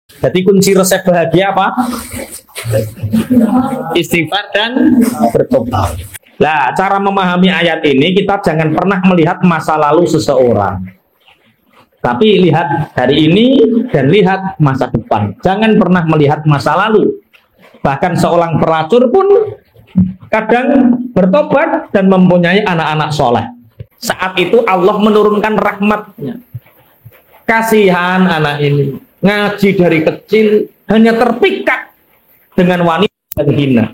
Jadi kunci resep bahagia apa? Istighfar dan bertobat. Nah, cara memahami ayat ini kita jangan pernah melihat masa lalu seseorang, tapi lihat hari ini dan lihat masa depan. Jangan pernah melihat masa lalu. Bahkan seorang pelacur pun kadang bertobat dan mempunyai anak-anak soleh. Saat itu Allah menurunkan rahmatnya. Kasihan anak ini, ngaji dari kecil hanya terpikat dengan wanita yang hina.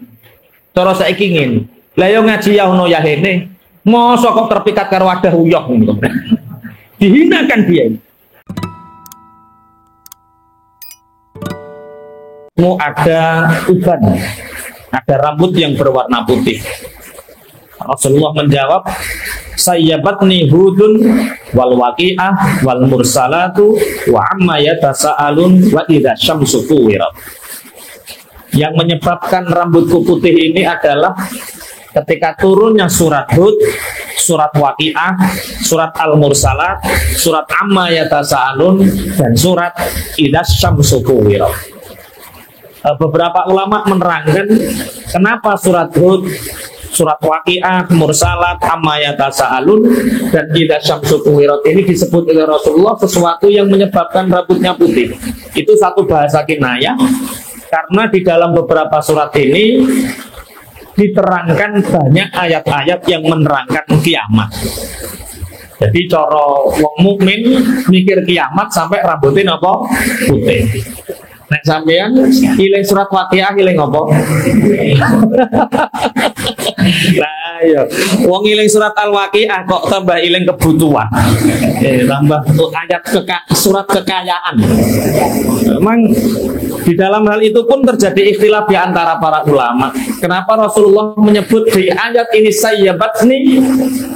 Cara saiki ngene. Lah yo ngaji ya ono ya hene. Mosok kok terpikat karo wadah uyah ngono. Dihinakan dia. Mau ada uban, ada rambut yang berwarna putih. Rasulullah menjawab, sayyabatni hudun wal waqi'ah wal mursalatu wa amma yatasaalun wa idza syamsu kuwirat. Yang menyebabkan rambutku putih ini adalah ketika turunnya surat Hud, surat Waqi'ah, surat Al-Mursalat, surat Amma Yatasa'alun, dan surat Idza Syamsu Kuwirat. Beberapa ulama menerangkan kenapa surat Hud, surat Waqi'ah, Mursalat, Amma Yatasa'alun, dan Idza Syamsu Kuwirat ini disebut oleh Rasulullah sesuatu yang menyebabkan rambutnya putih. Itu satu bahasa kinayah, karena di dalam beberapa surat ini diterangkan banyak ayat-ayat yang menerangkan kiamat. Jadi coro wong mukmin mikir kiamat sampai rambutnya apa? Putih. Nek sampean iling surat Waqiah iling apa? Lah ya, wong iling surat Al-Waqiah kok tambah iling kebutuhan. Tambah ayat surat kekayaan. Memang di dalam hal itu pun terjadi ikhtilaf di antara para ulama. Kenapa Rasulullah menyebut di ayat ini sayyabatni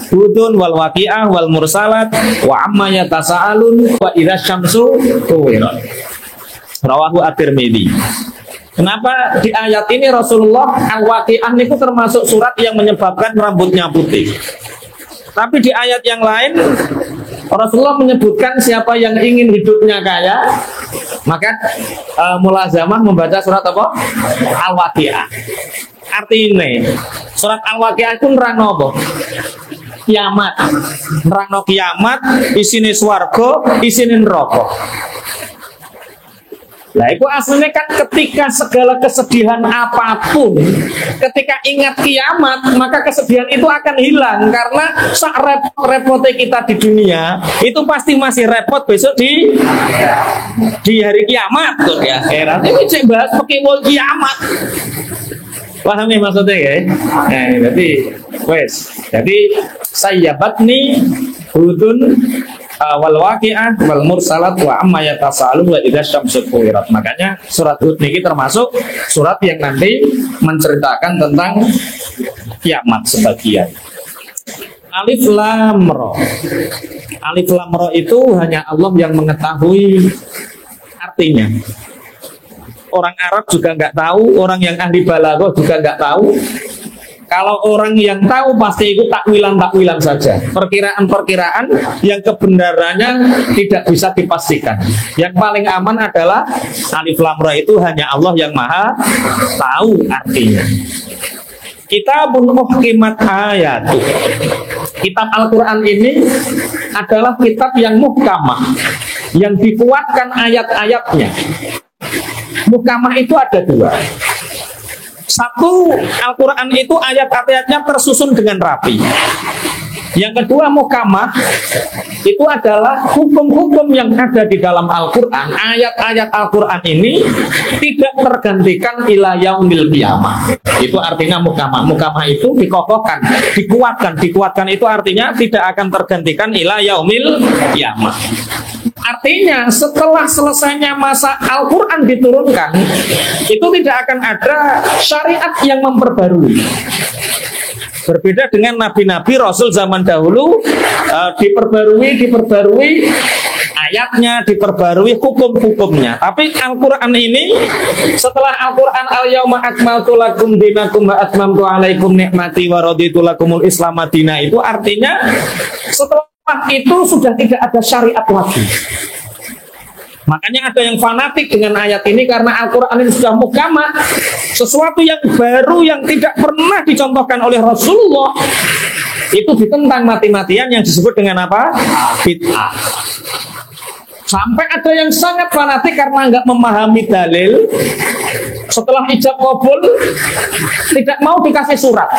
hudun wal waqi'ah wal mursalat wa amma yatasaalun wa idza syamsu kuwirat. Rawahu at-Tirmidzi. Kenapa di ayat ini Rasulullah Al-Waqi'ah itu termasuk surat yang menyebabkan rambutnya putih. Tapi di ayat yang lain Rasulullah menyebutkan siapa yang ingin hidupnya kaya, maka mulazamah membaca surat apa? Al-Waqi'ah. Artinya surat Al-Waqi'ah itu nerangno apa? Kiamat. Nerangno kiamat, isine swarga, isine neraka. Nah itu aslinya kan ketika segala kesedihan apapun, ketika ingat kiamat, maka kesedihan itu akan hilang. Karena sak repot-repotnya kita di dunia, itu pasti masih repot besok di hari kiamat. Di akhirat ini cek bahas pekewol kiamat. Paham nih maksudnya ya? Nah, jadi sayyabatni hudun wal waqi'ah wal mursalat wa amma yatasaalun wa idza syamsu kuwirat. Makanya surat Hud ini termasuk surat yang nanti menceritakan tentang kiamat sebagian. Alif lam ra. Alif lam ra itu hanya Allah yang mengetahui artinya. Orang Arab juga nggak tahu, orang yang ahli balaghah juga nggak tahu. Kalau orang yang tahu pasti itu takwilan saja, perkiraan-perkiraan yang kebenarannya tidak bisa dipastikan. Yang paling aman adalah alif lam ra itu hanya Allah yang maha tahu artinya. Kitabun muhkimat ayatu. Kitab Al-Quran ini adalah kitab yang muhkamah, yang dikuatkan ayat-ayatnya. Muhkamah itu ada dua. Satu, Al-Quran itu ayat-ayatnya tersusun dengan rapi. Yang kedua, muhkamah itu adalah hukum-hukum yang ada di dalam Al-Quran. Ayat-ayat Al-Quran ini tidak tergantikan ila yaumil qiyamah. Itu artinya muhkamah. Muhkamah itu dikokohkan, dikuatkan itu artinya tidak akan tergantikan ila yaumil qiyamah. Artinya setelah selesainya masa Al-Quran diturunkan, itu tidak akan ada syariat yang memperbarui. Berbeda dengan nabi-nabi Rasul zaman dahulu, diperbarui ayatnya, diperbarui hukum-hukumnya. Tapi Al-Quran ini, setelah Al-Quran al-yawma akmaltu lakum dinakum wa atmamtu alaikum nikmati wa raditu lakumul islam madina, itu artinya setelah itu sudah tidak ada syariat lagi. Makanya ada yang fanatik dengan ayat ini karena Al-Quran ini sudah muhkamah, sesuatu yang baru yang tidak pernah dicontohkan oleh Rasulullah itu ditentang mati-matian, yang disebut dengan apa? Bid'ah. Sampai ada yang sangat fanatik karena nggak memahami dalil, setelah ijab kabul tidak mau dikasih surat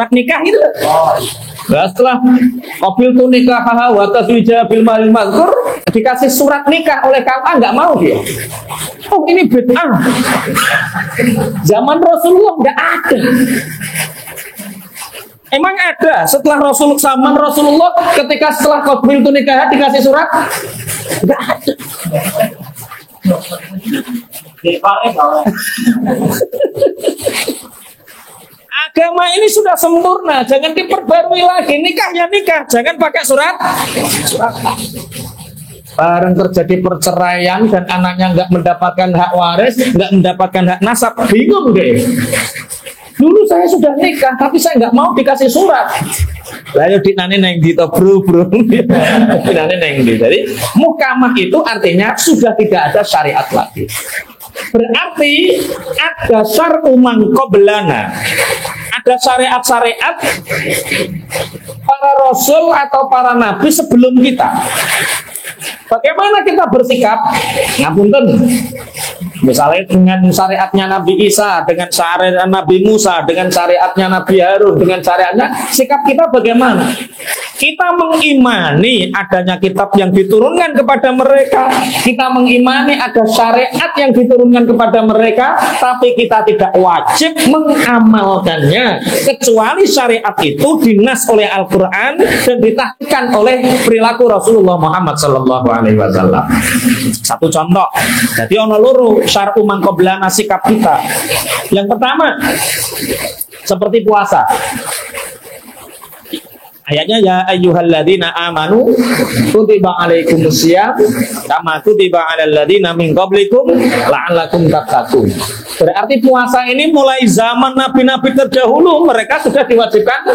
nikah gitu. Nah, setelah kabul tu nikah wa tazwija bil mal mazkur, dikasih surat nikah oleh kakak, nggak mau dia. Oh, ini bid'ah. Zaman Rasulullah nggak ada. Emang ada setelah zaman Rasulullah ketika setelah kabul tu nikah dikasih surat? Nggak ada. Agama ini sudah sempurna, jangan diperbarui lagi. Nikah ya nikah, jangan pakai surat. Barang terjadi perceraian dan anaknya nggak mendapatkan hak waris, nggak mendapatkan hak nasab, bingung deh. Dulu saya sudah nikah, tapi saya nggak mau dikasih surat. Lalu dinane neng gitu, bro. Dinane neng gitu. Jadi muhkamah itu artinya sudah tidak ada syariat lagi. Berarti ada syar'u man qablana. Ada syariat-syariat para rasul atau para nabi sebelum kita. Bagaimana kita bersikap? Ngapunten. Misalnya dengan syariatnya Nabi Isa, dengan syariat Nabi Musa, dengan syariatnya Nabi Harun, dengan syariatnya, sikap kita bagaimana? Kita mengimani adanya kitab yang diturunkan kepada mereka, kita mengimani ada syariat yang diturunkan kepada mereka, tapi kita tidak wajib mengamalkannya kecuali syariat itu dinas oleh Al-Quran dan ditahqiqkan oleh perilaku Rasulullah Muhammad SAW. Satu contoh, jadi ono loro syar'u man qablana, sikap kita. Yang pertama seperti puasa. Ayatnya ya ayyuhalladzina amanu kutiba alaikumusiyam kama kutiba alal ladzina min qablikum la'allakum tattaqun. Berarti puasa ini mulai zaman nabi-nabi terdahulu mereka sudah diwajibkan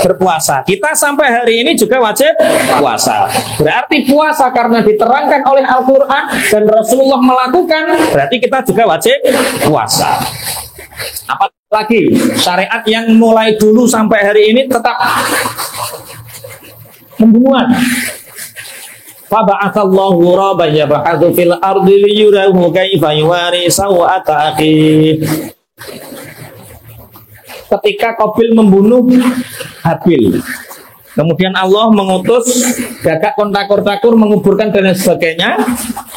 berpuasa. Kita sampai hari ini juga wajib puasa. Berarti puasa karena diterangkan oleh Al-Qur'an dan Rasulullah melakukan, berarti kita juga wajib puasa. Apalagi syariat yang mulai dulu sampai hari ini tetap pembunuhan. Faba'atsallahu ghuraban yab'atsu fil ardi liyurahu kaifa yuwari sawata akhi. Ketika Qabil membunuh Habil, kemudian Allah mengutus gagak kontak-kontakur menguburkan dan lain sebagainya.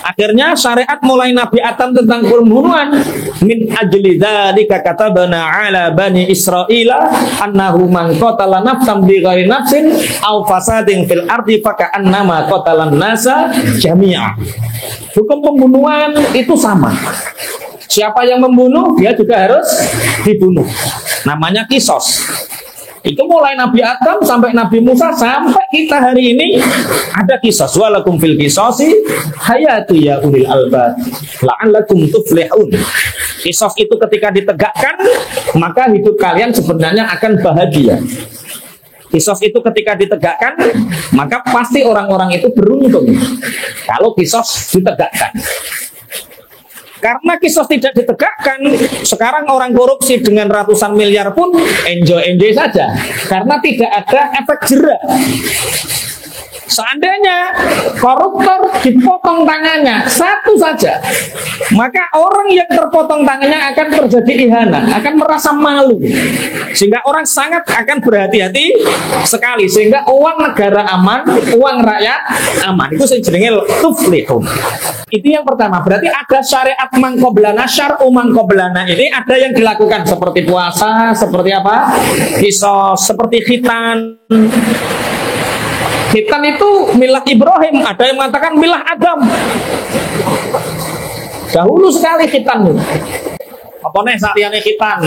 Akhirnya syariat mulai Nabi Adam tentang pembunuhan. Min ajli dzalika katabana ala bani Israila annahu man qatala nafsan bighairi nafsin aw fasadin fil ardi faka'annama qatalan nasa jami'a. Hukum pembunuhan itu sama. Siapa yang membunuh dia juga harus dibunuh. Namanya kisos. Itu mulai Nabi Adam sampai Nabi Musa sampai kita hari ini ada kisos. Walakum fil kisosi hayatu ya ulil albab la'allakum tuflihun. Kisos itu ketika ditegakkan maka hidup kalian sebenarnya akan bahagia. Kisos itu ketika ditegakkan maka pasti orang-orang itu beruntung kalau kisos ditegakkan. Karena kisos tidak ditegakkan, sekarang orang korupsi dengan ratusan miliar pun enjoy saja. Karena tidak ada efek jera. Seandainya koruptor dipotong tangannya satu saja, maka orang yang terpotong tangannya akan terjadi ihana, akan merasa malu, sehingga orang sangat akan berhati-hati sekali, sehingga uang negara aman, uang rakyat aman. Itu jenenge tuflihun. Itu yang pertama. Berarti ada syariat mangkoblana, syar'u mangkoblana ini ada yang dilakukan seperti puasa, seperti apa? Kisos, seperti khitan. Khitan itu milah Ibrahim, ada yang mengatakan milah Adam. Dahulu sekali khitan. Apa nih saatnya khitan?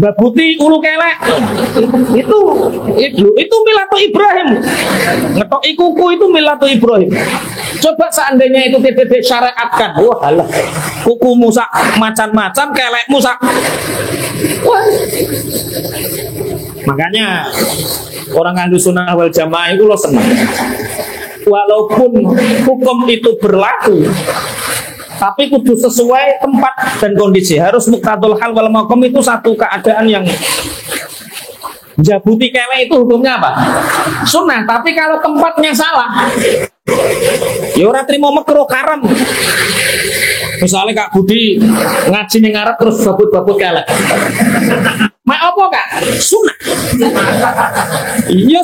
Babuti ulu kelek. Itu milatu Ibrahim. Ngetoki kuku itu milatu Ibrahim. Coba seandainya itu tidak disyariatkan, wah alah, kuku Musa macan-macan, kelek Musa. Wah. Makanya orang Ahlus Sunnah wal Jamaah itu lo senang. walaupun hukum itu berlaku, tapi kudu sesuai tempat dan kondisi. Harus muqtadul hal wal maqam, itu satu keadaan yang jabuti kewek itu hukumnya apa? Sunnah. Tapi kalau tempatnya salah, ya ora trimo makruh karam. Misalnya Kak Budi ngaji ning ngarep terus babut-babut kelek. Mak apa Kak? Sunnah. Ya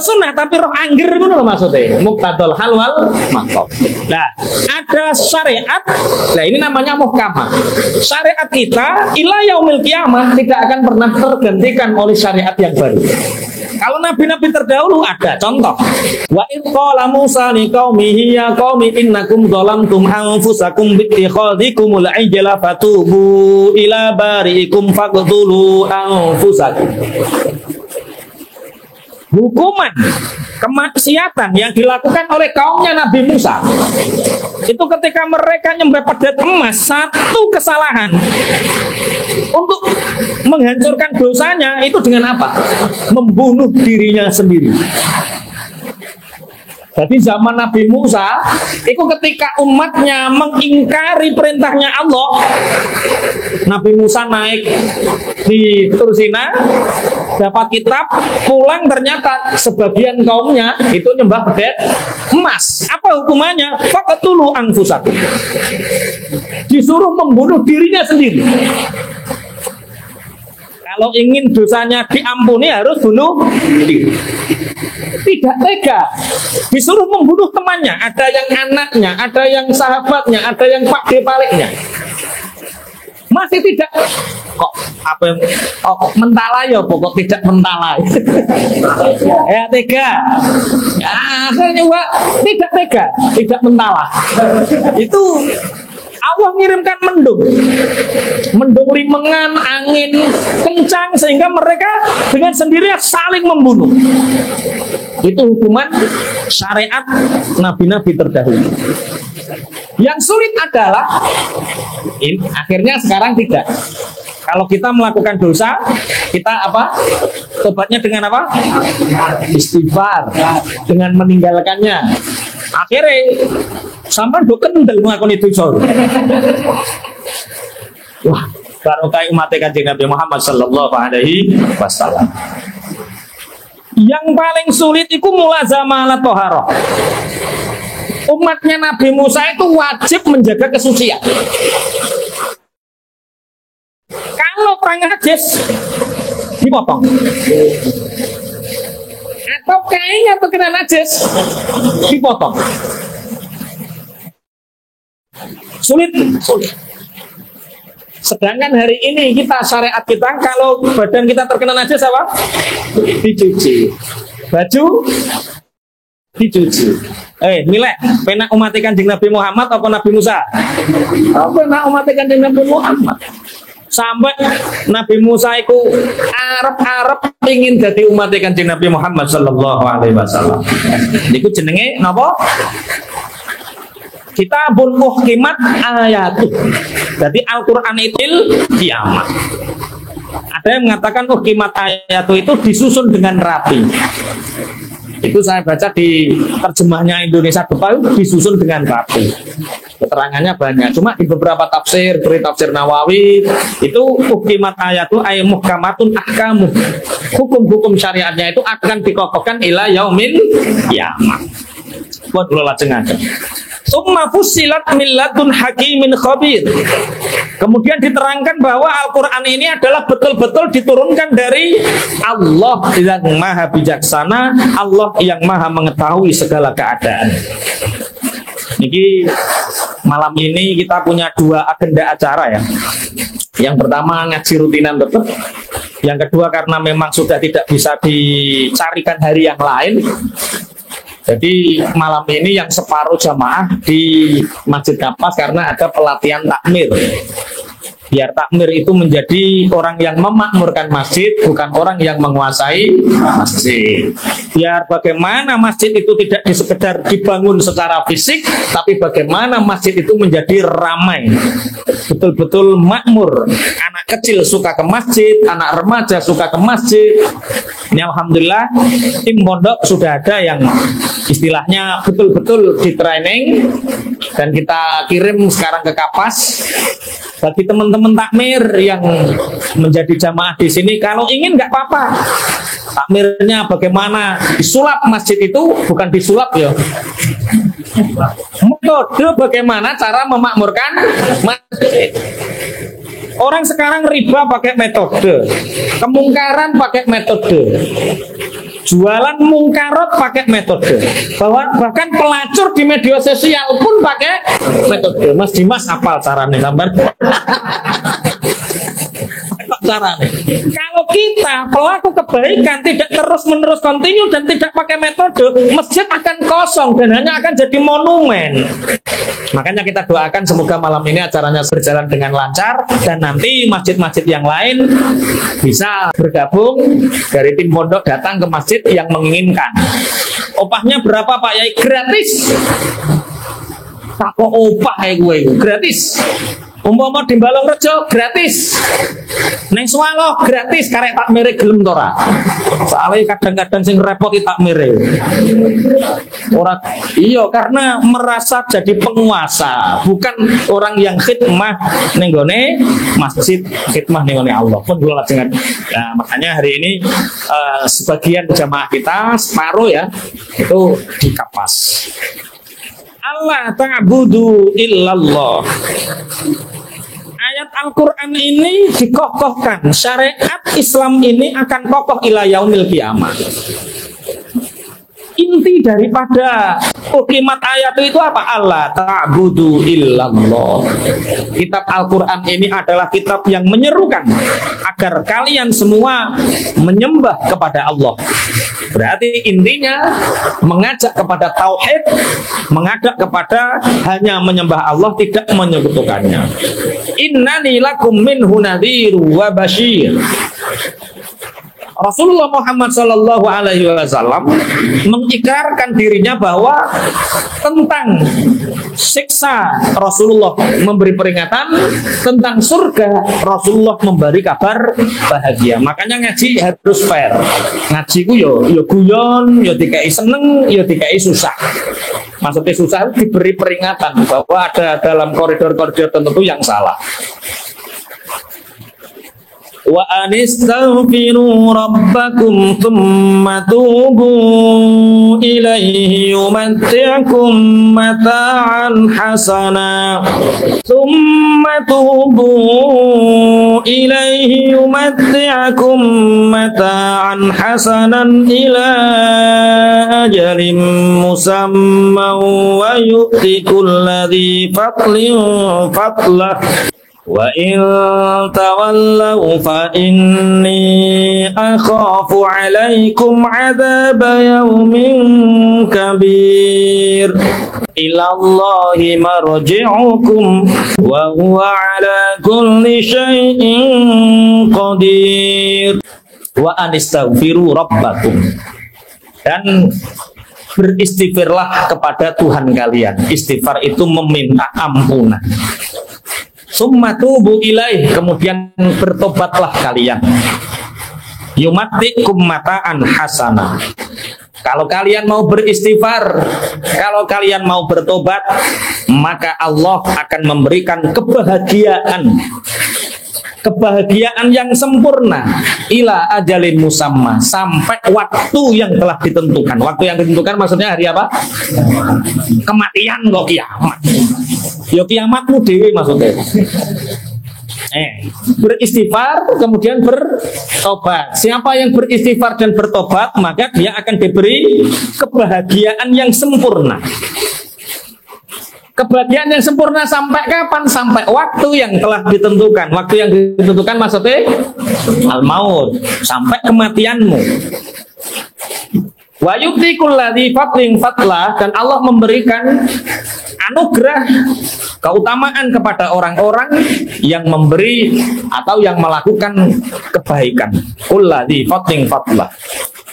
sunnah, tapi roh angger ngono lho maksudnya. Muqtadul hal wal maqam. Nah, ada syariat. Nah, ini namanya muhkamah. Syariat kita ila yaumil qiyamah tidak akan pernah tergantikan oleh syariat yang baru. Kalau nabi-nabi terdahulu ada contoh. Wa id qala Musa liqaumihi ya qaumi innakum dhalamtum anfusakum bi ittikhadhikumul ijla fatubu ila bariikum faqtulu anfusakum. Hukuman kemaksiatan yang dilakukan oleh kaumnya Nabi Musa itu ketika mereka nyembah pedet emas, satu kesalahan untuk menghancurkan dosanya itu dengan apa? Membunuh dirinya sendiri. Jadi zaman Nabi Musa itu ketika umatnya mengingkari perintahnya Allah, Nabi Musa naik di Tursina, dapat kitab, pulang ternyata sebagian kaumnya itu nyembah pedet emas. Apa hukumannya? Faqtulu anfusakum. Disuruh membunuh dirinya sendiri. Kalau ingin dosanya diampuni harus bunuh diri. Tidak tega, disuruh membunuh temannya, ada yang anaknya, ada yang sahabatnya, ada yang pakde paliknya. Masih tidak kok apa yang mentalai ya pokok tidak mentalai. Ya tega. Ya akhirnya Pak tidak tega, tidak mentala. Itu Allah ngirimkan mendung limengan, angin kencang sehingga mereka dengan sendirinya saling membunuh. Itu hukuman syariat nabi-nabi terdahulu. Yang sulit adalah akhirnya sekarang tidak. Kalau kita melakukan dosa, kita apa? Tobatnya dengan apa? Istighfar, dengan meninggalkannya. Akhirnya sampai do kendel ngakoni dosa. Wah, barokah umat Kanjeng Nabi Muhammad sallallahu alaihi wasallam. Yang paling sulit itu mulazamah ala thaharah. Umatnya Nabi Musa itu wajib menjaga kesucian. Kalau perang najis dipotong. Atau kainnya terkena najis dipotong. Sulit. Sedangkan hari ini kita syariat kita kalau badan kita terkena najis apa? Dicuci. Baju dicuci. Milih penak umat Kanjeng Nabi Muhammad apa Nabi Musa? Penak umat Kanjeng Nabi Muhammad. Sampai Nabi Musa itu arep ingin jadi umat Kanjeng Nabi Muhammad sallallahu alaihi wasallam. Niku jenenge napa? Kitabun muhkimat ayatu. Jadi Al-Qur'an itu kiamat. Ada yang mengatakan muhkimat ayatu itu disusun dengan rapi. Itu saya baca di terjemahnya Indonesia Depan disusun dengan rapi. Keterangannya banyak. Cuma di beberapa tafsir, seperti tafsir Nawawi, itu hukimat ayatu ay muhkamatun ahkamu. Hukum-hukum syariatnya itu akan dikokohkan ila yaumil kiamat. Buat kula lajengaken. Summa fussilat min ladun hakimin khabir. Kemudian diterangkan bahwa Al-Quran ini adalah betul-betul diturunkan dari Allah yang maha bijaksana, Allah yang maha mengetahui segala keadaan. Jadi malam ini kita punya dua agenda acara ya. Yang pertama ngaji rutinan tetap. Yang kedua karena memang sudah tidak bisa dicarikan hari yang lain. Jadi malam ini yang separuh jamaah di Masjid Kapas karena ada pelatihan takmir. Biar takmir itu menjadi orang yang memakmurkan masjid, bukan orang yang menguasai masjid. Biar bagaimana masjid itu tidak sekedar dibangun secara fisik, tapi bagaimana masjid itu menjadi ramai, betul-betul makmur. Anak kecil suka ke masjid, anak remaja suka ke masjid. Ini alhamdulillah tim pondok sudah ada yang istilahnya betul-betul di training, dan kita kirim sekarang ke Kapas. Bagi teman-teman takmir yang menjadi jamaah di sini, kalau ingin nggak apa-apa. Takmirnya bagaimana disulap masjid itu, bukan disulap ya. Metode bagaimana cara memakmurkan masjid. Orang sekarang riba pakai metode, kemungkaran pakai metode, jualan mungkarot pakai metode, bahkan pelacur di media sosial pun pakai metode. Mas Dimas hafal caranya gambar. Caranya. Kalau kita pelaku kebaikan tidak terus-menerus kontinu dan tidak pakai metode, masjid akan kosong dan hanya akan jadi monumen. Makanya kita doakan semoga malam ini acaranya berjalan dengan lancar dan nanti masjid-masjid yang lain bisa bergabung dari tim pondok datang ke masjid yang menginginkan. Opahnya berapa Pak Yai? Gratis. Tak kok opah kayak gue gratis. Umpama di Balongrejo gratis, neng Swalo gratis, karek tak mere gelem tora. Soalnya kadang-kadang sing repoti tak mere. Orang iya karena merasa jadi penguasa, bukan orang yang khidmah nenggone masjid, khidmah nenggone Allah. Pun dulu lajengan. Nah, makanya hari ini sebagian jamaah kita separuh ya itu di Kapas. Allah ta'budu illallah. Ayat Al-Quran ini dikokohkan, syariat Islam ini akan kokoh ila yaumil qiyamah. Inti daripada kalimat ayat itu apa? Allah ta'budu illallah. Kitab Al-Quran ini adalah kitab yang menyerukan agar kalian semua menyembah kepada Allah. Berarti intinya mengajak kepada tauhid, mengajak kepada hanya menyembah Allah, tidak menyekutukannya. Innani lakum minhu nadhiru wa basyir. Rasulullah Muhammad Sallallahu Alaihi Wasallam mengikrarkan dirinya bahwa tentang siksa Rasulullah memberi peringatan, tentang surga Rasulullah memberi kabar bahagia. Makanya ngaji harus fair. Ngaji ku yo guyon, yo dikai seneng, yo dikai susah. Maksudnya susah diberi peringatan bahwa ada dalam koridor-koridor tertentu yang salah. Wa anistaghfiru rabbakum thumma tubu ilaihi yumatti'akum mata'an hasana thumma tubu ilaihi yumatti'akum mata'an hasanan ila ajalin musamman wa yu'ti kulladhi fadlin fadlah. Wa in tawallaw fa inni akhafu 'alaikum 'adzaba yaumin kabir. Ila Allahi marji'ukum wa huwa 'ala kulli syai'in qadir. Wa anistaghfiru rabbakum. Dan beristighfarlah kepada Tuhan kalian. Istighfar itu meminta ampunan. Summa tubu ilaih, kemudian bertobatlah kalian. Yumatikum mata'an hasanah. Kalau kalian mau beristighfar, kalau kalian mau bertobat, maka Allah akan memberikan kebahagiaan. Kebahagiaan yang sempurna ila ajalin musamma, sampai waktu yang telah ditentukan. Waktu yang ditentukan maksudnya hari apa? Kematian kok kiamat. Ya kiamatmu dewe maksudnya. Beristighfar kemudian bertobat. Siapa yang beristighfar dan bertobat, maka dia akan diberi kebahagiaan yang sempurna. Kebahagiaan yang sempurna sampai kapan? Sampai waktu yang telah ditentukan. Waktu yang ditentukan maksudnya al-maut, sampai kematianmu. Wa yu'ti kulladzi fadlin fadlah, dan Allah memberikan anugerah keutamaan kepada orang-orang yang memberi atau yang melakukan kebaikan. Kulladzi fadlin fadlah.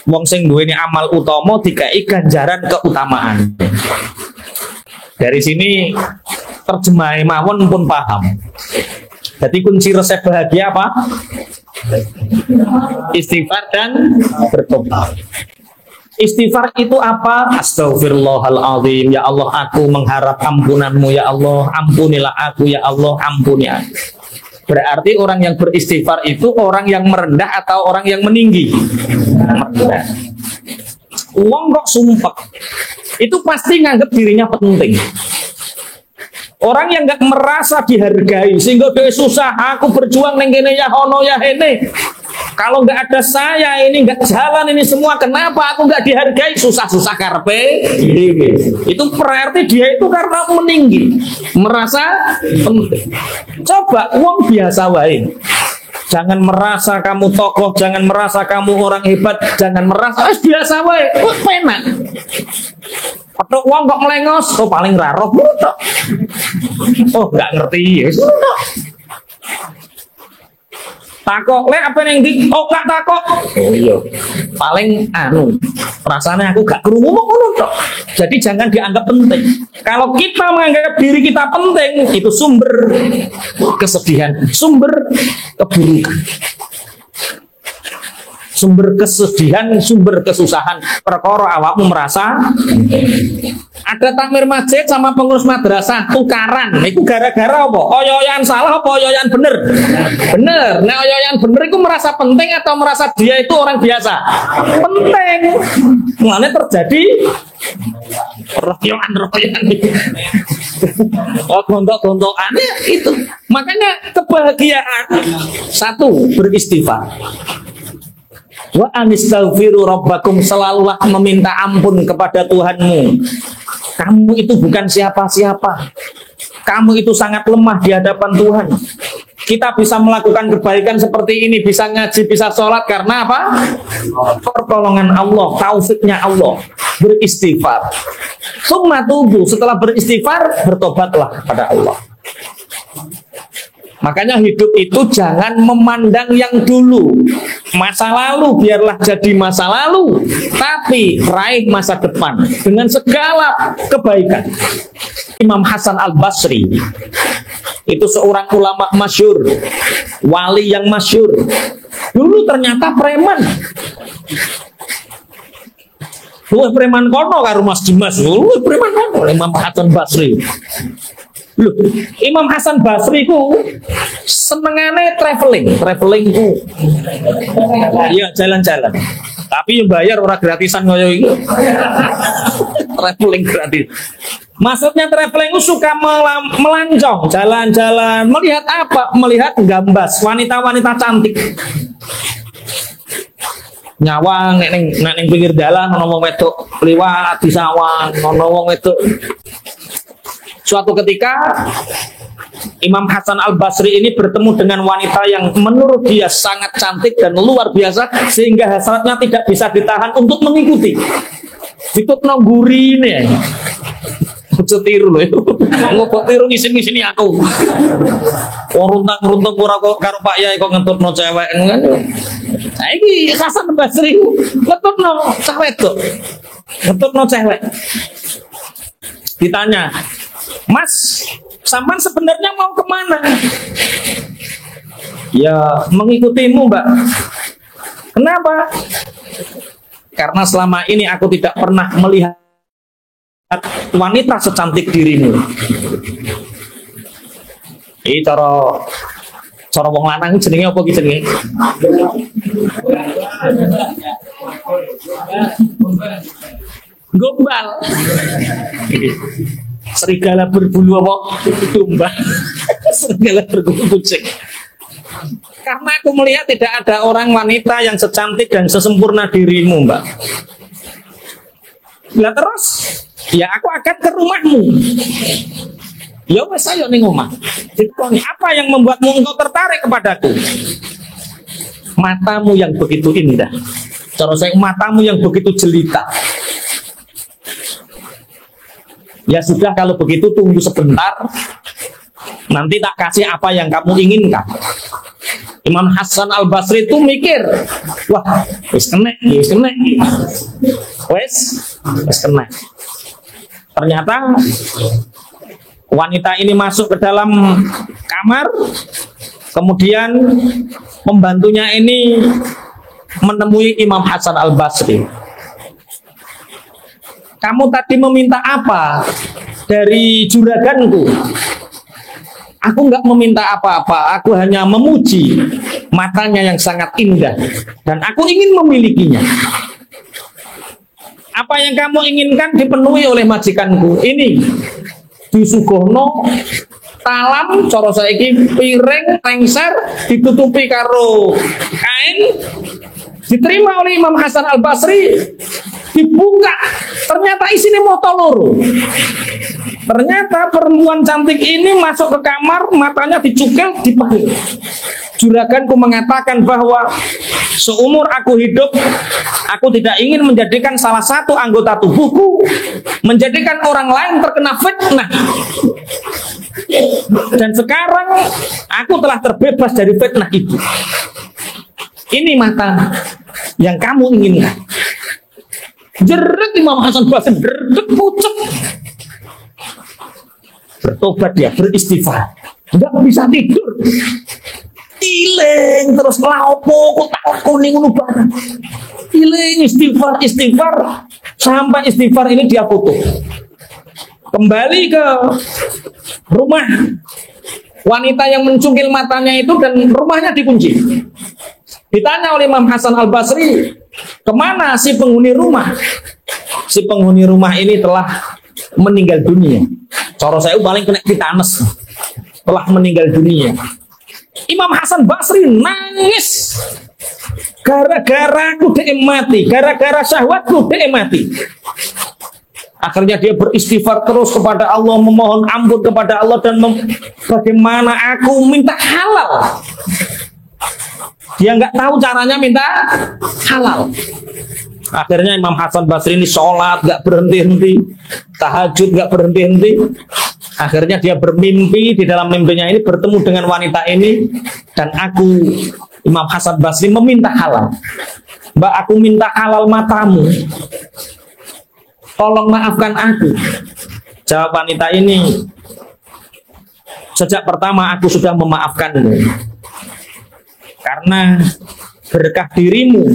Wong sing duweni amal utama dikai ganjaran keutamaan. Dari sini terjemah mawon pun paham. Jadi kunci resep bahagia apa? Istighfar dan bertobat. Istighfar itu apa? Astaghfirullahaladzim. Ya Allah, aku mengharap ampunanmu. Ya Allah, ampunilah aku. Ya Allah, ampuni aku. Berarti orang yang beristighfar itu orang yang merendah atau orang yang meninggi? Merendah. Uang kok sumpah. Itu pasti nganggap dirinya penting. Orang yang nggak merasa dihargai, sehingga dia susah, aku berjuang nengkene ya hono ya hene. Kalau nggak ada saya ini nggak jalan ini semua. Kenapa aku nggak dihargai? Susah-susah karpe. Itu berarti dia itu karena meninggi, merasa penting. Coba uang biasa wae. Jangan merasa kamu tokoh, jangan merasa kamu orang hebat, jangan merasa biasa wae. Penak. Atau uang kok melengos, oh paling raroh, oh nggak ngerti, takok, le apa yang di, oh nggak takok, oh iya, paling perasaannya aku gak kerungu ngomong tok. Jadi jangan dianggap penting. Kalau kita menganggap diri kita penting, itu sumber kesedihan, sumber keburukan. Sumber kesedihan, sumber kesusahan, perkara awakmu merasa. Ada takmir masjid sama pengurus madrasah tukaran. Itu gara-gara apa? Oyoyan salah apa oyoyan bener? Bener. Nah oyoyan bener itu merasa penting atau merasa dia itu orang biasa? Penting. Mulanya terjadi royoan gontok-gontokannya itu. Makanya kebahagiaan satu, beristighfar. Wa anistaghfiru rabbakum, selalulah meminta ampun kepada Tuhanmu. Kamu itu bukan siapa-siapa. Kamu itu sangat lemah di hadapan Tuhan. Kita bisa melakukan kebaikan seperti ini, bisa ngaji, bisa sholat karena apa? Pertolongan Allah, taufiknya Allah. Beristighfar. Summa tubu, setelah beristighfar, bertobatlah pada Allah. Makanya hidup itu jangan memandang yang dulu. Masa lalu biarlah jadi masa lalu, tapi raih masa depan dengan segala kebaikan. Imam Hasan Al-Basri itu seorang ulama masyhur, wali yang masyhur. Dulu ternyata preman. Preman kono karo Mas Dimas. Preman kono Imam Hasan Basri. Loh, Imam Hasan Basri ku senengane traveling ku. Iya, jalan-jalan. Tapi yang bayar orang gratisan koyo iki. Traveling gratis. Maksudnya traveling ku suka melancong, jalan-jalan, melihat apa? Melihat gambas wanita-wanita cantik. Nyawang nek ning pinggir dalan ana wong wedok liwat di sawang, ana wong wedok. Suatu ketika Imam Hasan Al-Basri ini bertemu dengan wanita yang menurut dia sangat cantik dan luar biasa sehingga hasratnya tidak bisa ditahan untuk mengikuti. Itu nonggurine. Cetiru loh. Ngobok tiru ngisin-ngisini aku. Runtang-runtung ora kok karo Pak Yai kok ngentutno cewek. Saiki Hasan Al-Basri ngentutno cewek tuh. Ngentutno cewek. Ditanya, Mas, sampan sebenarnya mau kemana? Ya, mengikutimu, Mbak. Kenapa? Karena selama ini aku tidak pernah melihat wanita secantik dirimu. Ini cara wong lanang jenenge apa ki jenenge? Gombal. Serigala berbulu apa? Domba. Serigala berbulu kucing. Karena aku melihat tidak ada orang wanita yang secantik dan sesempurna dirimu, Mbak. Lah terus, ya aku akan ke rumahmu. Ya wes ayo ning omah. Ditanya, apa yang membuatmu engkau tertarik kepadaku? Matamu yang begitu indah. Cara saya, matamu yang begitu jelita. Ya sudah, kalau begitu tunggu sebentar, nanti tak kasih apa yang kamu inginkan. Imam Hasan Al-Basri itu mikir, wah, wis kena. Ternyata wanita ini masuk ke dalam kamar, kemudian pembantunya ini menemui Imam Hasan Al-Basri. Kamu tadi meminta apa dari juraganku? Aku nggak meminta apa-apa, aku hanya memuji matanya yang sangat indah dan aku ingin memilikinya. Apa yang kamu inginkan dipenuhi oleh majikanku. Ini disuguhno talam, coro saiki piring lengser ditutupi karo kain, diterima oleh Imam Hasan Al-Basri, dibuka, ternyata isinya motoloro. Ternyata perempuan cantik ini masuk ke kamar, matanya dicukil, dipanggil. Juraganku mengatakan bahwa seumur aku hidup, aku tidak ingin menjadikan salah satu anggota tubuhku menjadikan orang lain terkena fitnah. Dan sekarang aku telah terbebas dari fitnah itu. Ini mata yang kamu inginkan. Jerit Imam Hasan Basri, jerit pucet. Bertobat dia, beristighfar. Enggak bisa tidur. Iling terus laopo kok tak kuning ngono barang. Iling istighfar sampai istighfar ini dia foto. Kembali ke rumah wanita yang mencungkil matanya itu dan rumahnya dikunci. Ditanya oleh Imam Hasan Al-Basri, kemana si penghuni rumah? Si penghuni rumah ini telah meninggal dunia. Coro saya paling kena titanes, telah meninggal dunia. Imam Hasan Basri nangis. Gara-gara aku mati, gara-gara syahwatku mati. Akhirnya dia beristighfar terus kepada Allah, memohon ampun kepada Allah dan bagaimana aku minta halal. Dia nggak tahu caranya minta halal. Akhirnya Imam Hasan Basri ini sholat nggak berhenti-henti, tahajud nggak berhenti-henti. Akhirnya dia bermimpi, di dalam mimpinya ini bertemu dengan wanita ini, dan aku, Imam Hasan Basri, meminta halal. Mbak, aku minta halal matamu, tolong maafkan aku. Jawab wanita ini, sejak pertama aku sudah memaafkanmu, karena berkah dirimu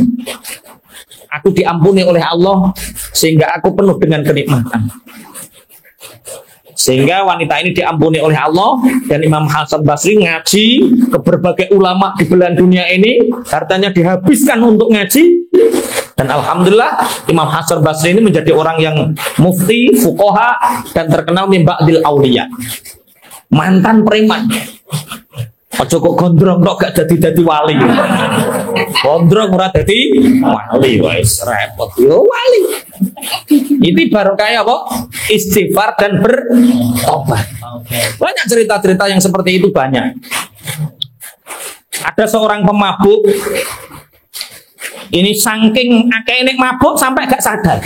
aku diampuni oleh Allah, sehingga aku penuh dengan kenikmatan. Sehingga wanita ini diampuni oleh Allah, dan Imam Hasan Basri ngaji ke berbagai ulama di belahan dunia ini, hartanya dihabiskan untuk ngaji, dan alhamdulillah Imam Hasan Basri ini menjadi orang yang mufti, fuqaha, dan terkenal min ba'dil auliya. Mantan preman. Ojo kok gondrong kok gak jadi wali. Gondrong ora dadi wali, wis repot yo wali. Ini baru kayak apa? Istighfar dan bertobat. Banyak cerita-cerita yang seperti itu banyak. Ada seorang pemabuk. Ini saking akeh mabuk sampai gak sadar.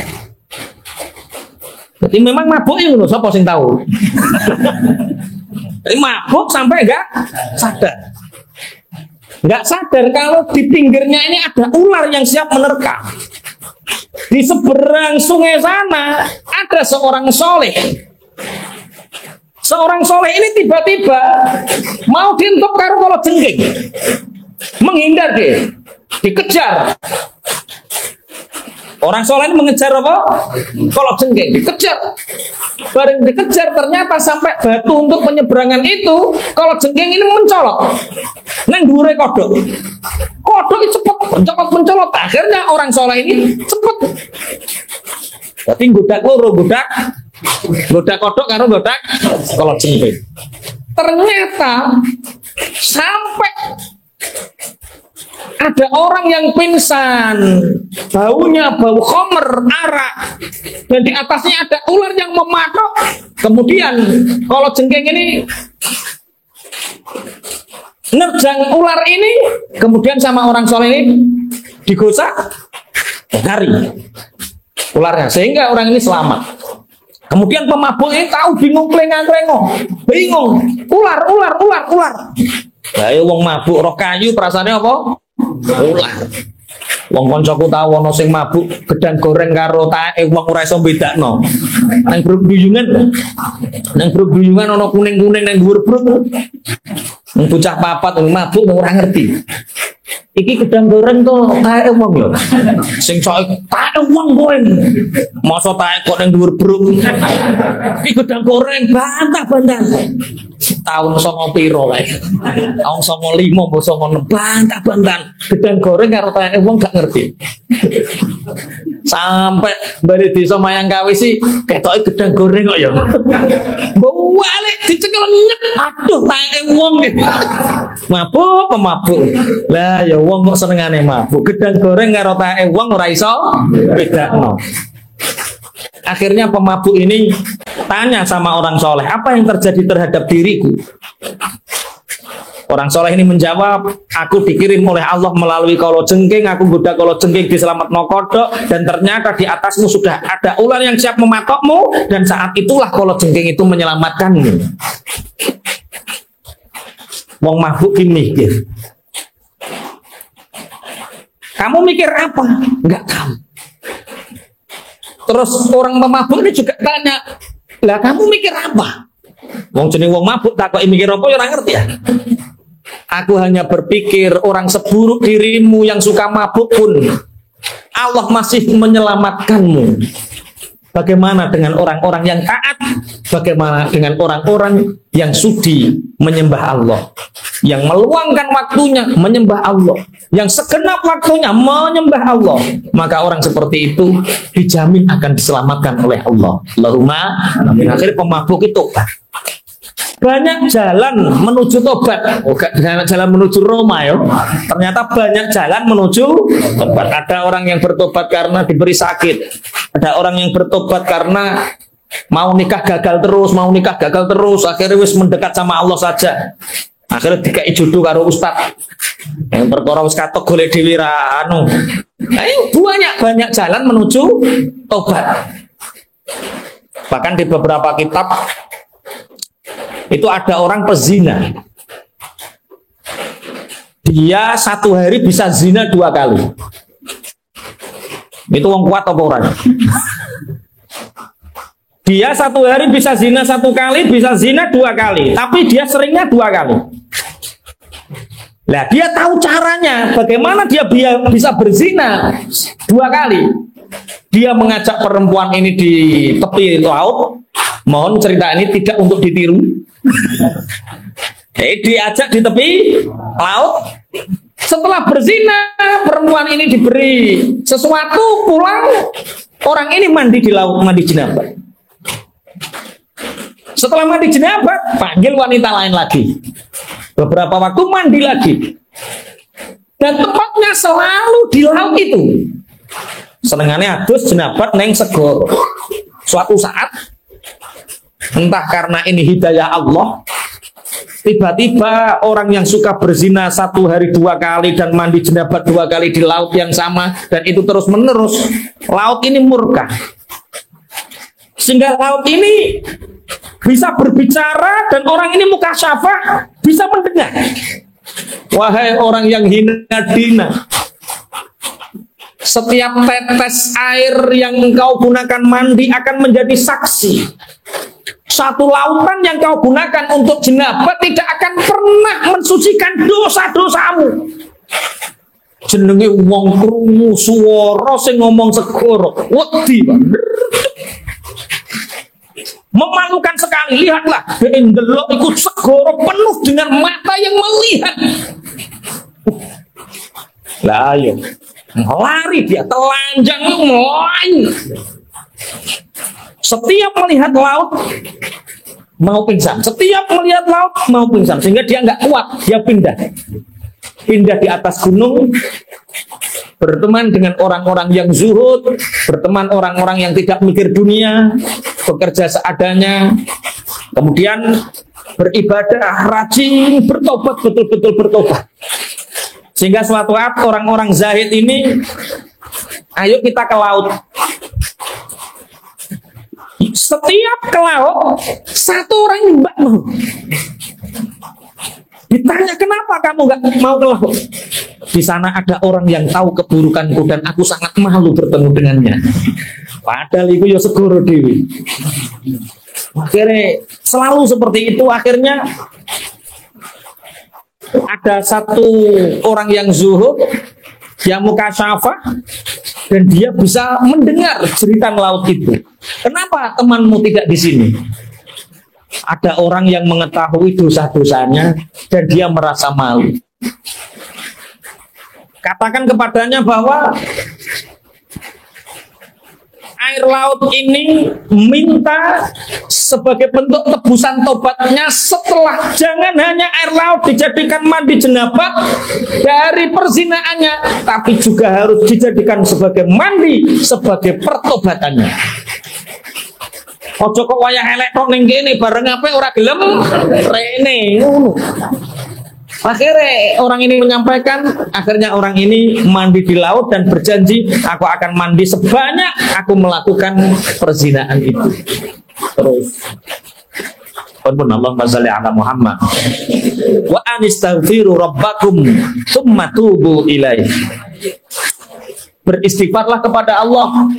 Jadi memang mabuk itu loh, siapa sing tahu? Jadi mabuk sampai enggak sadar. Enggak sadar kalau di pinggirnya ini ada ular yang siap menerkam. Di seberang sungai sana ada seorang soleh. Seorang soleh ini tiba-tiba mau dientuk karo kala jengking. Menghindar dia, dikejar. Orang soleh ini mengejar apa? Kalau jengking, dikejar. Bareng dikejar ternyata sampai batu untuk penyeberangan itu, kalau jengking ini mencolok. Neng dhuwure kodok. Kodok itu cepet mencolok. Akhirnya orang soleh ini cepet. Jadi godak loro, godak kodok karo godak kalau jengking. Ternyata sampai ada orang yang pingsan, baunya bau khamr, arak, dan di atasnya ada ular yang mematok. Kemudian kalau jengking ini nerjang ular ini, kemudian sama orang soleh ini digosok, Cari ularnya, sehingga orang ini selamat. Kemudian pemabuk ini tahu, bingung, bingung, ular. Lah wong mabuk roh kayu perasaannya apa? Ular. Wong koncoku tahu ono sing mabuk gedang goreng karo taeke wong ora iso bedakno. Nang bruk-bruyungan ono kuning-kuning nang dhuwur bruk. Wong bocah papat wong mabuk ora ngerti. Iki gedang goreng to taeke wong lho. Sing sok taeke wong kowe. Masa taeke kok nang dhuwur bruk. Iki gedang goreng bantah-bantah. Tahun 90 piro kae. Tahun 95 mbok 96 bantah-bantah. Gedang goreng karo taeke wong gak ngerti. Sampai bali desa Mayangkawi sih ketoke gedang goreng kok ya. Mbok walik dicekel nyet. Aduh taeke wong. Mabuk. Lah ya wong kok senengane mabuk. Gedang goreng karo taeke wong ora iso bedakno. Akhirnya pemabuk ini tanya sama orang soleh, apa yang terjadi terhadap diriku? Orang soleh ini menjawab, aku dikirim oleh Allah melalui kalajengking, aku goda kalajengking diselametno kodok, dan ternyata di atasmu sudah ada ular yang siap mematokmu, dan saat itulah kalajengking itu menyelamatkanmu. Wong mabuk gini mikir. Kamu mikir apa? Enggak tahu. Terus orang pemabuk ini juga tanya, lah kamu mikir apa? Wong jeneng wong mabuk takoki mikir apa ya ora ngerti ya. Aku hanya berpikir orang seburuk dirimu yang suka mabuk pun Allah masih menyelamatkanmu. Bagaimana dengan orang-orang yang taat? Bagaimana dengan orang-orang yang sudi menyembah Allah? Yang meluangkan waktunya menyembah Allah, yang segenap waktunya menyembah Allah, maka orang seperti itu dijamin akan diselamatkan oleh Allah. Allahumma amin. Akhirnya pemabuk itu banyak jalan menuju tobat, jalan menuju Roma ya. Ternyata banyak jalan menuju tobat. Ada orang yang bertobat karena diberi sakit, ada orang yang bertobat karena mau nikah gagal terus, akhirnya wis mendekat sama Allah saja. Akhirnya dikai jodoh karo ustaz. Yang perkara wis katok golek dhewe ra anu. Banyak jalan menuju tobat. Bahkan di beberapa kitab itu ada orang pezina. Dia satu hari bisa zina 2 kali. Itu wong kuat apa orang? Dia satu hari bisa zina 1 kali, bisa zina 2 kali. Tapi dia seringnya 2 kali. Nah, dia tahu caranya. Bagaimana dia bisa berzina 2 kali. Dia mengajak perempuan ini di tepi laut. Mohon cerita ini tidak untuk ditiru. Diajak di tepi laut. Setelah berzina, perempuan ini diberi sesuatu, pulang. Orang ini mandi di laut, mandi jenabah. Setelah mandi jenabah, panggil wanita lain lagi. Beberapa waktu mandi lagi. Dan tempatnya selalu di laut itu. Senengannya adus jenabah neng segoro. Suatu saat, entah karena ini hidayah Allah, tiba-tiba orang yang suka berzina 1 hari 2 kali dan mandi jenabah 2 kali di laut yang sama, dan itu terus menerus, laut ini murka. Sehingga laut ini bisa berbicara dan orang ini mukasyafah bisa mendengar. Wahai orang yang hina dina, setiap tetes air yang engkau gunakan mandi akan menjadi saksi. Satu lautan yang kau gunakan untuk jenabah tidak akan pernah mensucikan dosa-dosamu. Jenenge wong krungu swara sing ngomong segoro, wedi memalukan sekali. Lihatlah, ndelok iku segoro penuh dengan mata yang melihat. Lah ayo lari dia, telanjang mulai. Setiap melihat laut mau pingsan, setiap melihat laut mau pingsan, sehingga dia nggak kuat, dia pindah di atas gunung, berteman dengan orang-orang yang zuhud, berteman orang-orang yang tidak mikir dunia, bekerja seadanya, kemudian beribadah, rajin, bertobat, betul-betul bertobat. Sehingga suatu saat orang-orang zahid ini Ayo kita ke laut. Setiap ke laut, satu orang mbak mau. Ditanya kenapa kamu nggak mau ke laut? Di sana ada orang yang tahu keburukanku dan aku sangat malu bertemu dengannya. Padahal itu ya segoro dewi. Akhirnya selalu seperti itu. Akhirnya ada satu orang yang zuhud, yang mukasyafah, dan dia bisa mendengar jeritan laut itu. Kenapa temanmu tidak di sini? Ada orang yang mengetahui dosa-dosanya dan dia merasa malu. Katakan kepadanya bahwa air laut ini minta sebagai bentuk tebusan tobatnya setelah jangan hanya air laut dijadikan mandi jenabah dari perzinaannya, tapi juga harus dijadikan sebagai mandi sebagai pertobatannya. Ojo kok wayah elek tok ning kene bareng apa ora gelem rene. Akhirnya orang ini menyampaikan, akhirnya orang ini mandi di laut dan berjanji, aku akan mandi sebanyak aku melakukan perzinaan itu. Terus Allahumma shalli ala Muhammad wa anistaghfiru rabbakum tsumma tubu ilaihi. Beristighfarlah kepada Allah,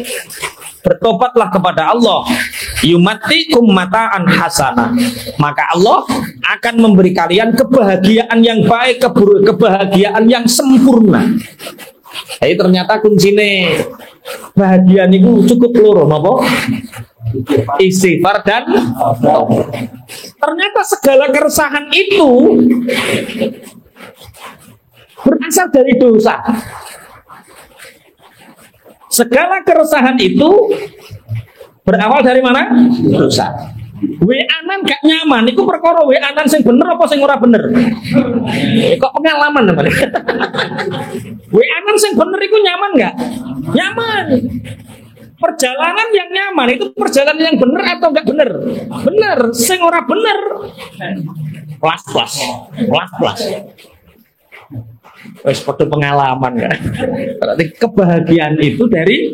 bertobatlah kepada Allah, yumatikum mata'an hasanah, maka Allah akan memberi kalian kebahagiaan yang baik, kebahagiaan yang sempurna. Jadi ternyata kuncinya bahagia itu cukup loro, apa? Istighfar dan ternyata segala keresahan itu berasal dari dosa. Segala keresahan itu berawal dari mana? Dosa. Weanan gak nyaman, itu perkara weanan sing bener apa sing ora bener? Kok pengalaman namanya? Weanan sing bener itu nyaman gak? Nyaman. Perjalanan yang nyaman itu perjalanan yang bener atau enggak bener? Bener. Sing ora bener, plus. Wes padha pengalaman ya. Berarti kebahagiaan itu dari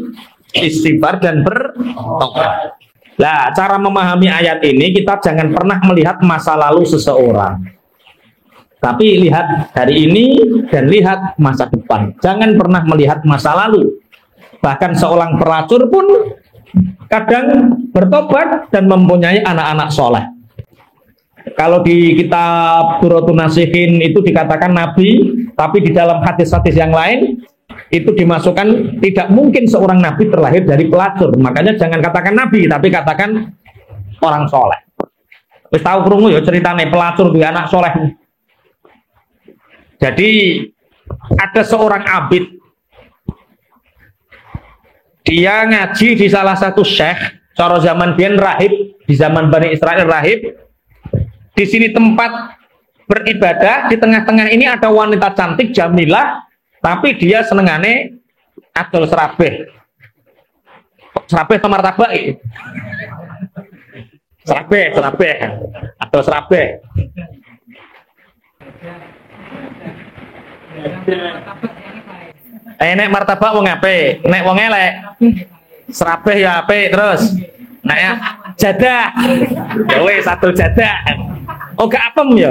istighfar dan bertobat. Nah, cara memahami ayat ini kita jangan pernah melihat masa lalu seseorang, tapi lihat hari ini dan lihat masa depan. Jangan pernah melihat masa lalu. Bahkan seorang pelacur pun kadang bertobat dan mempunyai anak-anak soleh. Kalau di kitab Duratun Nasihin itu dikatakan nabi, tapi di dalam hadis-hadis yang lain itu dimasukkan tidak mungkin seorang nabi terlahir dari pelacur. Makanya jangan katakan nabi, tapi katakan orang soleh. Wis tahu krungu ya ceritane pelacur di anak soleh. Jadi ada seorang abid, dia ngaji di salah satu syekh, cara zaman biyen rahib, di zaman Bani Israel rahib. Di sini tempat beribadah, di tengah-tengah ini ada wanita cantik Jamilah, tapi dia senengane adol serabeh. Serabeh atau martabak iki? Serabeh. Adol serabeh. Nek martabak wong apik, nek wong elek serabeh ya apik terus. Nek jadah. Ya wis satu jadah. Oh gak apem ya.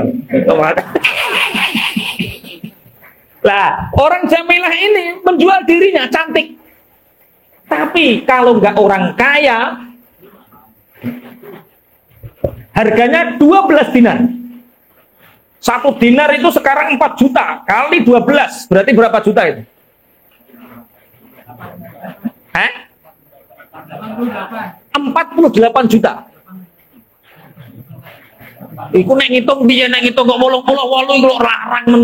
Lah, orang Jamilah ini menjual dirinya cantik. Tapi kalau nggak orang kaya, harganya 12 dinar. 1 dinar itu sekarang 4 juta kali 12, berarti berapa juta itu? 48 juta. Iku nek ngitung piye, nek ngitung kok 88 iku larang men.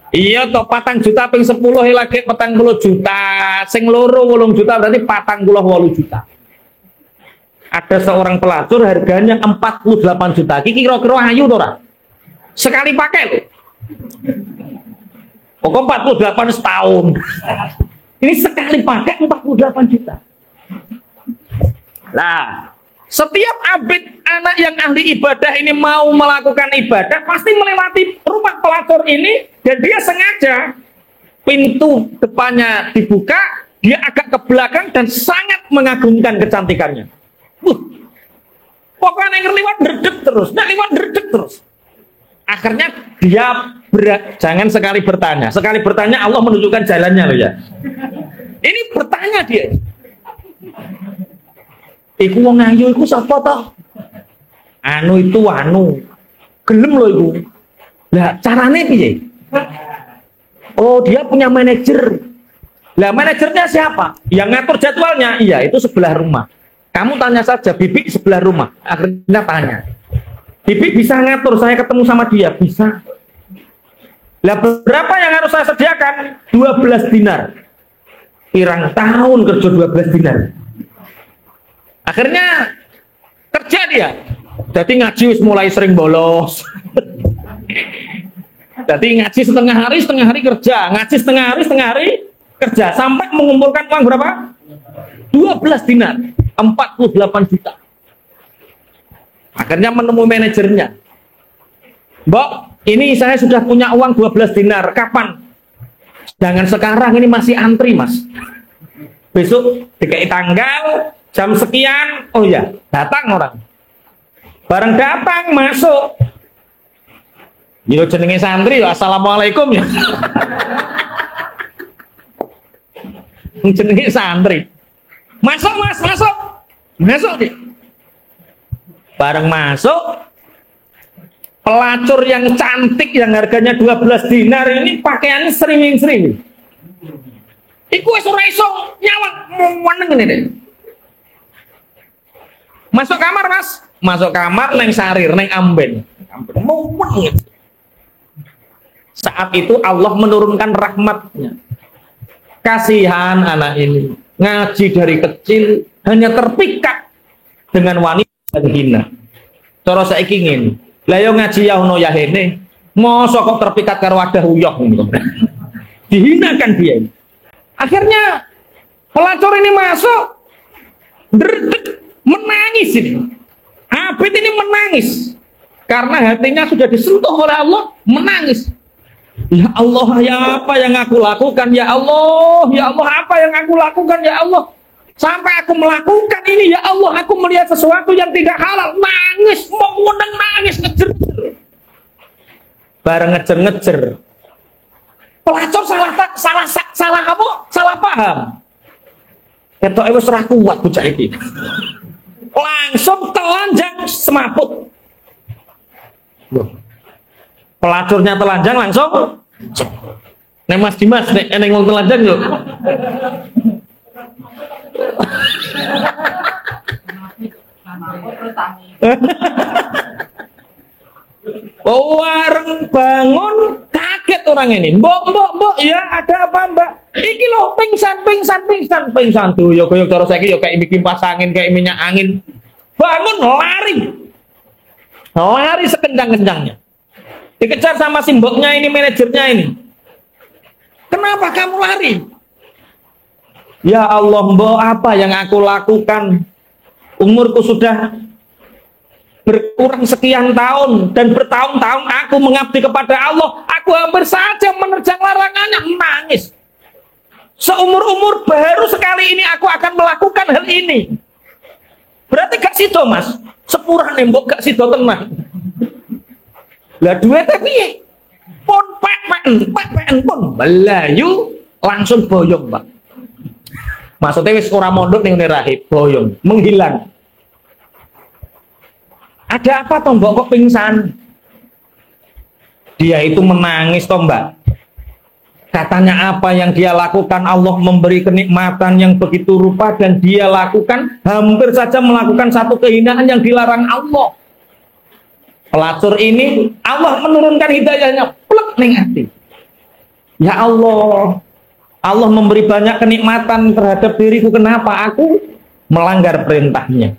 Iya toh 4 juta ping 10 lagi 40 juta. Sing loro 8 juta berarti 48 juta. Ada seorang pelacur harganya 48 juta. Iki kira-kira ayu to ora? Sekali pakai loh. Pokok 48 setahun. Ini sekali pakai 48 juta. Nah, setiap abid anak yang ahli ibadah ini mau melakukan ibadah pasti melewati rumah pelacur ini dan dia sengaja pintu depannya dibuka, dia agak ke belakang dan sangat mengagumkan kecantikannya. Pokoknya yang lewat derdek terus, lewat derdek terus. Akhirnya dia jangan sekali bertanya Allah menunjukkan jalannya loh ya. Ini bertanya dia. Iku wong ayu iku sapa toh? Anu itu gelem loh iku. Lah carane piye? Oh, dia punya manajer. Lah manajernya siapa? Yang ngatur jadwalnya? Iya, itu sebelah rumah. Kamu tanya saja, Bibi sebelah rumah. Akhirnya tanya. Bibi bisa ngatur saya ketemu sama dia? Bisa. Lah berapa yang harus saya sediakan? 12 dinar. Pirang tahun kerja 12 dinar. Akhirnya kerja dia. Jadi ngaji mulai sering bolos. Jadi ngaji setengah hari kerja. Ngaji setengah hari kerja. Sampai mengumpulkan uang berapa? 12 dinar. 48 juta. Akhirnya menemui manajernya. Mbok, ini saya sudah punya uang 12 dinar. Kapan? Jangan sekarang, ini masih antri mas. Besok dikai tanggal jam sekian. Oh ya, datang orang. Bareng datang masuk. Yo jenenge santri, assalamualaikum ya. Jenenge santri. Masuk mas, masuk deh. Bareng masuk, pelacur yang cantik yang harganya 12 dinar ini pakaiannya sering-sering. Iku wis ora iso nyawang meneng ngene deh. Masuk kamar mas, masuk kamar neng sarir, neng amben. Saat itu Allah menurunkan rahmatnya. Kasihan anak ini, ngaji dari kecil hanya terpikat dengan wanita dan hina. Cara saiki ngene. Lah yo ngaji ya ono ya hene. Mosok kok terpikat karo wadah uyah ngono. Dihinakan dia. Akhirnya pelacur ini masuk menangis ini. Abid ini menangis karena hatinya sudah disentuh oleh Allah, menangis. Ya Allah, ya apa yang aku lakukan ya Allah, ya Allah apa yang aku lakukan ya Allah. Sampai aku melakukan ini, ya Allah, aku melihat sesuatu yang tidak halal. Nangis, mau nangis, ngejer. Bareng ngejer. Pelacur salah apa? Salah paham. Ketoke wis ora kuat bocah iki. Langsung telanjang semaput. Pelacurnya telanjang langsung. Nek Mas Dimas, nek eneng wong telanjang yo. Wareng bangun kaget orang ini. Mbok, ya ada apa mbak? Iki loh pingsan tuh. Yo koyo cara saiki yo kayak kipas angin, kayak minyak angin. Bangun lari sekencang-kencangnya. Dikejar sama si mboknya ini, manajernya ini. Kenapa kamu lari? Ya Allah, mbok apa yang aku lakukan? Umurku sudah berkurang sekian tahun dan bertahun-tahun aku mengabdi kepada Allah. Aku hampir saja menerjang larangannya, menangis. Seumur-umur baru sekali ini aku akan melakukan hal ini. Berarti gak sido mas, sepurah nembok gak sido tenang. Lah duitnya piye? Pun pek pun belayu langsung boyong mbak. Maksudnya wis ora mondok ning rahib, boyong, menghilang. Ada apa toh mbak kok pingsan? Dia itu menangis toh mbak. Katanya apa yang dia lakukan, Allah memberi kenikmatan yang begitu rupa dan dia lakukan, hampir saja melakukan satu kehinaan yang dilarang Allah. Pelacur ini Allah menurunkan hidayahnya plek ning hati. Ya Allah, Allah memberi banyak kenikmatan terhadap diriku, kenapa aku melanggar perintahnya?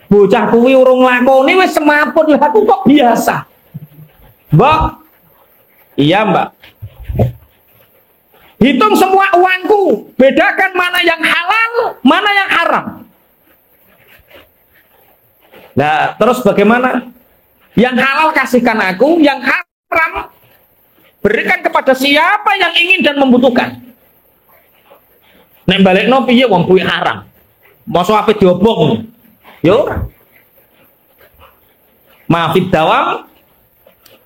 Bocah kuwi urung lakoni wis semaput, lah aku kok biasa. Mbak, iya mbak. Hitung semua uangku, bedakan mana yang halal, mana yang haram. Nah, terus bagaimana? Yang halal kasihkan aku, yang haram berikan kepada siapa yang ingin dan membutuhkan. Nek balekno piye wong kuwi haram. Mosok ape diobong. Ya ora. Ma'fid dawam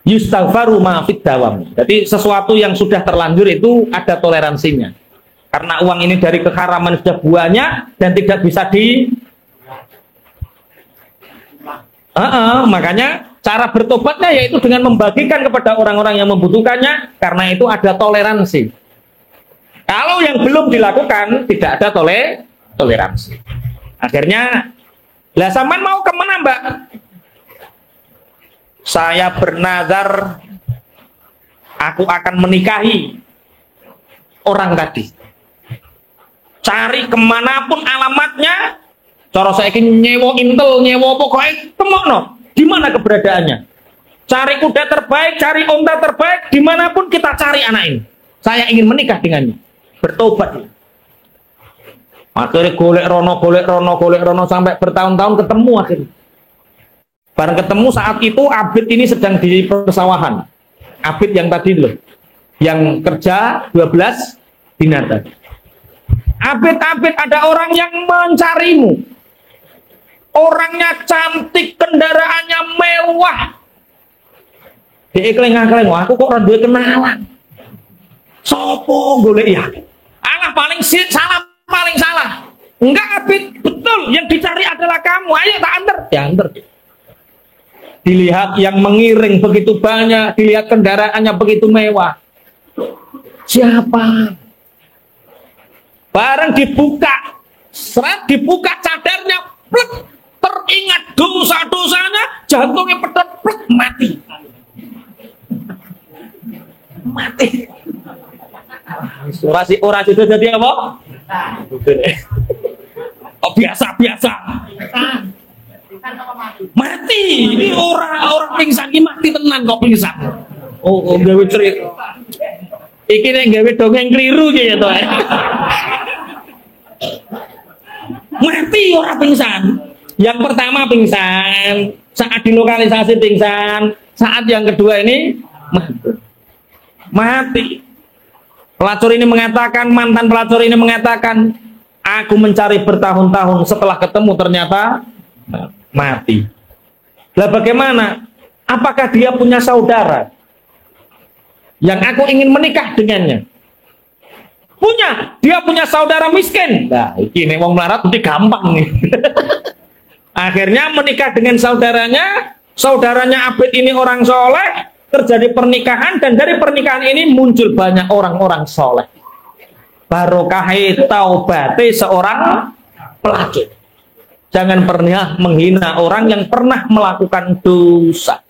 yustaghfaru ma'fid dawam. Jadi sesuatu yang sudah terlanjur itu ada toleransinya. Karena uang ini dari keharaman sudah banyak dan tidak bisa makanya cara bertobatnya yaitu dengan membagikan kepada orang-orang yang membutuhkannya, karena itu ada toleransi. Kalau yang belum dilakukan tidak ada toleransi. Akhirnya, lah sampean mau kemana Mbak? Saya bernazar aku akan menikahi orang tadi. Cari kemanapun alamatnya. Cara saya ingin nyewa intel, nyewa pokoknya temokno. Di mana keberadaannya? Cari kuda terbaik, cari onta terbaik, dimanapun kita cari anak ini. Saya ingin menikah dengannya. Bertobat. Akhirnya golek rono sampai bertahun-tahun ketemu akhirnya. Barang ketemu saat itu Abid ini sedang di persawahan. Abid yang tadi loh, yang kerja 12 dinar tadi. Abid ada orang yang mencarimu. Orangnya cantik, kendaraannya mewah. Diikleng-ikleng, aku kok ora duwe kenalan. Sopo golek ya? Alah paling salah. Enggak Abid, betul yang dicari adalah kamu. Ayo tak antar. Diantar. Dilihat yang mengiring begitu banyak, dilihat kendaraannya begitu mewah. Siapa? Barang dibuka, dibuka cadarnya, plek, teringat dosa-dosanya, jantungnya pedot, plek, mati. Ora sudah jadi apa? Oh, biasa. Mati. Ini orang pingsan ini mati tenan kok pingsan. Oh gawe cerita. Iki nek gawe dongeng keliru ya to. Mati orang pingsan. Yang pertama pingsan, saat dilokalisasi pingsan, saat yang kedua ini mati. Pelacur ini mengatakan, mantan pelacur ini mengatakan, aku mencari bertahun-tahun, setelah ketemu ternyata mati. Lah bagaimana? Apakah dia punya saudara yang aku ingin menikah dengannya? Punya, dia punya saudara miskin. Nah, ini wong melarat itu gampang nih. Akhirnya menikah dengan saudaranya. Saudaranya Abid ini orang soleh, terjadi pernikahan, dan dari pernikahan ini muncul banyak orang-orang soleh. Barokahi taubate seorang pelacur. Jangan pernah menghina orang yang pernah melakukan dosa.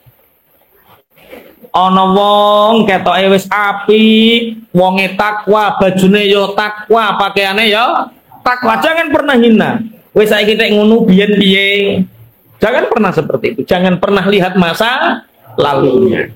Ana wong ketoke wis apik, wonge takwa, bajune yo takwa, pakaiane yo takwa. Jangan pernah hina. Wis saiki tek ngono biyen piye. Jangan pernah seperti itu. Jangan pernah lihat masa lalunya.